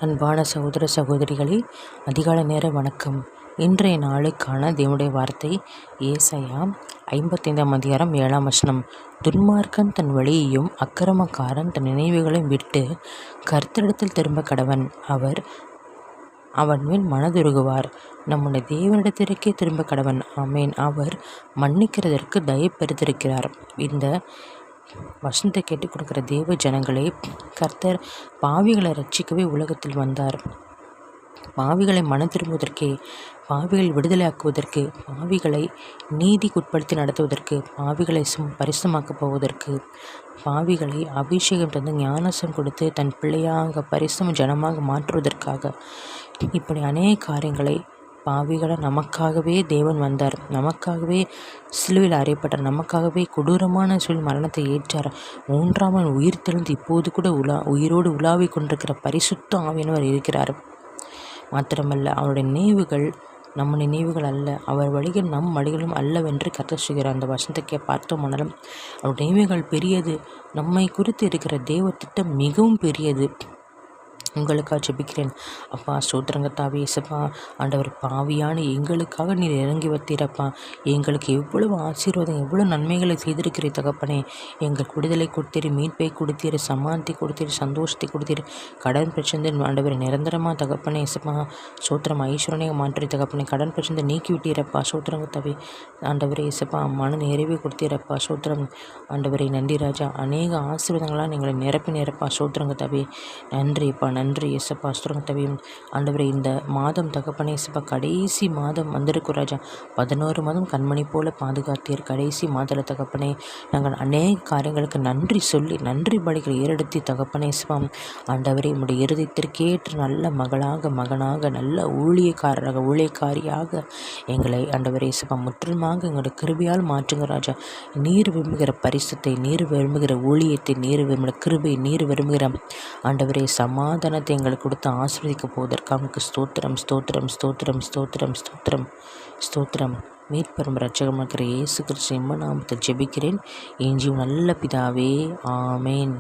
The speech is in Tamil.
அன்பான சகோதர சகோதரிகளே, அதிகாலை நேர வணக்கம். இன்றைய நாளுக்கான தேவனுடைய வார்த்தை ஏசாயா 55 துன்மார்க்கன் தன் வழியையும் அக்கிரமக்காரன் தன் நினைவுகளையும் விட்டு கர்த்தரிடத்தில் திரும்ப கடவன். அவன் மேல் மனதுருகுவார். நம்முடைய தேவனிடத்திற்கே திரும்ப கடவன். ஆமேன். அவர் மன்னிக்கிறதற்கு தயை பெறுதிருக்கிறார். இந்த வசனத்தை கேட்டுக் கொடுக்கிற தேவ ஜனங்களே, கர்த்தர் பாவிகளை ரட்சிக்கவே உலகத்தில் வந்தார். பாவிகளை மனம் திரும்புவதற்கே, பாவிகளை விடுதலையாக்குவதற்கு, பாவிகளை நீதிக்குட்படுத்தி நடத்துவதற்கு, பாவிகளை பரிசுத்தமாக்கப் போவதற்கு, பாவிகளை அபிஷேகம் தந்து ஞானசம் கொடுத்து தன் பிள்ளையாக பரிசுத்தம் ஜனமாக மாற்றுவதற்காக, இப்படி அநேக காரியங்களை பாவிகளை நமக்காகவே தேவன் வந்தார். நமக்காகவே சிலுவையில் அறையப்பட்டார். நமக்காகவே கொடூரமான மரணத்தை ஏற்றார். 3ஆம் நாள் உயிர் தெழுந்து இப்போது கூட உயிரோடு உலாவிக் கொண்டிருக்கிற பரிசுத்த ஆவியானவர் இருக்கிறார். மாத்திரமல்ல, அவருடைய நினைவுகள் நம்ம நினைவுகள் அல்ல, அவர் வழிகள் நம் வழிகளும் அல்லவென்று கர்த்தர் சொல்கிறார். அந்த வசனத்தை பார்த்தோமானாலும் அவருடைய நினைவுகள் பெரியது. நம்மை குறித்து இருக்கிற தேவ திட்டம் மிகவும் பெரியது. உங்களுக்காக ஜெபிக்கிறேன். அப்பா, ஸ்தோத்திரங்கத்தாவே இயேசுப்பா. ஆண்டவர், பாவியான எங்களுக்காக நீர் இறங்கி வந்தீரப்பா. எங்களுக்கு எவ்வளவு ஆசீர்வாதம், எவ்வளவு நன்மைகளை செய்திருக்கிறீ தகப்பனே. எங்களுக்கு விடுதலை கொடுத்தீர், மீட்பை கொடுத்தீர், சமாந்தி கொடுத்தீர், சந்தோஷத்தை கொடுத்தீர். கடன் பிரச்சனை ஆண்டவர் நிரந்தரமாக தகப்பனே இயேசுப்பா. ஸ்தோத்திரம். ஐஸ்வரனையாக மாற்றி தகப்பனே. கடன் பிரச்சனை நீக்கி விட்டீரப்பா. ஸ்தோத்திரங்கத்தாவே ஆண்டவரே இயேசுப்பா. மன நிறைவே கொடுத்தீரப்பா. ஸ்தோத்திரம் ஆண்டவரே. நன்றி ராஜா. அநேக ஆசீர்வாதங்களாக எங்களை நிரப்பா. ஸ்தோத்திரங்கத்தாவே நன்றிப்பா. நன்றி இயேசுப்பா. ஸ்தோத்திரம் ஆண்டவரே. இந்த மாதம் தகப்பனே இயேசுப்பா, கடைசி மாதம் வந்திருக்கும் ராஜா. 11 மாதம் கண்மணி போல பாதுகாத்தீர். கடைசி மாதத்தில் தகப்பனே, நாங்கள் அநேக காரியங்களுக்கு நன்றி சொல்லி நன்றி பலிகள் ஏறெடுத்து தகப்பனே இயேசுப்பா. ஆண்டவரே, உம்முடைய இருதயத்திற்கேற்ற நல்ல மகனாக நல்ல ஊழியக்காரியாக எங்களை ஆண்டவரே இயேசுப்பா முற்றிலுமாக எங்களுடைய கிருபையால் மாற்றுங்க ராஜா. நீர் விரும்புகிற பரிசுத்தை, நீர் விரும்புகிற ஊழியத்தை, நீர் விரும்புகிற கிருபை, நீர் விரும்புகிற ஆண்டவரே சமாதானத்தை எங்களுக்கு கொடுத்து ஆசீர்வதிக்க போவதற்காக ஸ்தோத்திரம் ஸ்தோத்திரம் ஸ்தோத்திரம் ஸ்தோத்திரம் ஸ்தோத்திரம் ஸ்தோத்திரம். மீட்பெரும் இரட்சகரும் இருக்கிற இயேசு கிறிஸ்து நாமத்தில் ஜெபிக்கிறேன். என் ஜீவன் நல்ல பிதாவே. ஆமேன்.